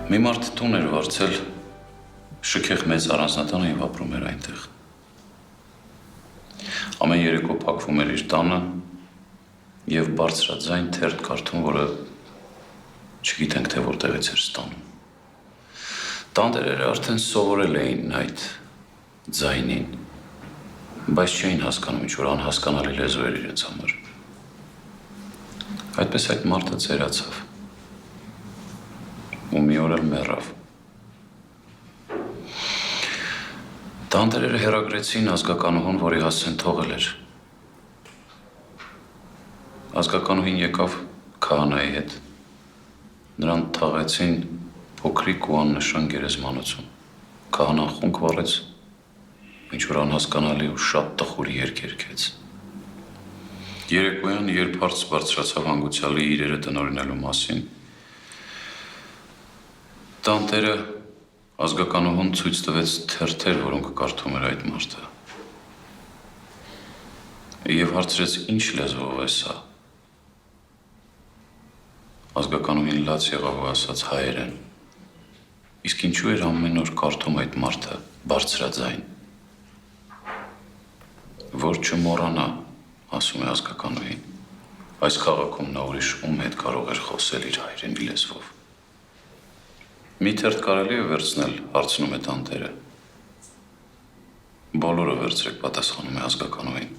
Մի մարդ տուն էր վարձել, շքեղ մեծ առանձնատանը և ապրում էր այնտեղ։ Ամեն երեկո փակվում էր իր տանը և բարձրաձայն թերթ կարդում, որը չգիտենք, թե որտեղից էր ստանում։ Տանտերերը արդեն սովորել էին այդ ձայնին, բայց չէին հասկանում, ինչ-որ անհասկանալի լեզու էր իրենց համար։ Այդպես այդ մարդը ծերացավ ու մի օր էլ մեռավ։ Տանտերերը հեռագրեցին ազգականուհուն, որի հասցեն թողել էր։ Ազգականուհին եկավ քահանայի հետ։ Նրան թաղեցին փոքրիկ ու աննշան գերեզմանոցում։ Քահանան խունկ վառեց, ինչ-որ անհասկանալի ու շատ տխուր երգ երգեց։ Երեկոյան, երբ հարց բարձրացավ հանգուցյալի իրերը տնօրինելու մասին, տանտերը ազգականուհուն ցույց տվեց թերթեր, որոնք կարդում էր այդ մարդը։ Եվ հարցրեց, ինչ լեզվով է սա։ Ազգականուհին լաց եղավ ու ասաց հայերեն։ Իսկ ինչու էր ամեն օր կարդում այդ մարդը բարձրաձայն։ Որ չմոռանա, ասում է ազգականուհին, այս քաղաքում նա ուրիշ ում հետ կարող էր խոսել իր հայրենի լեզվով։ Մի թերթ կարելի է վերցնել, հարցնում է տանտերը։ Բոլորը վերցրեք, պատասխանում է ազգականուհին։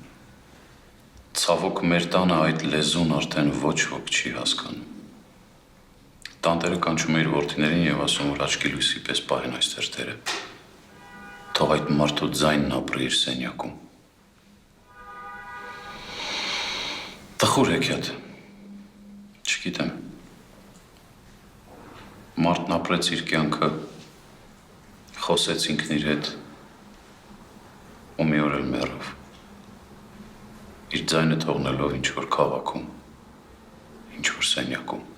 Ցավոք մեր տանը այդ լեզուն արդեն ոչ ոք չի հասկանում։ Տանտերը կանչում է իր որդիներին և ասում, որ աչքի լույսի պես պահեն այս թերթերը։ Թող այդ մարդու ձայնն ապրի իր սենյակում։ Տխուր հեքիաթ, չգիտեմ։ Մարդն ապրեց իր կյանքը, խոսեց ինքն իր հետ ու մի օր էլ մեռավ։ Իր ձայնը թողնելով ինչ-որ քաղաքում, ինչ-որ սենյակում։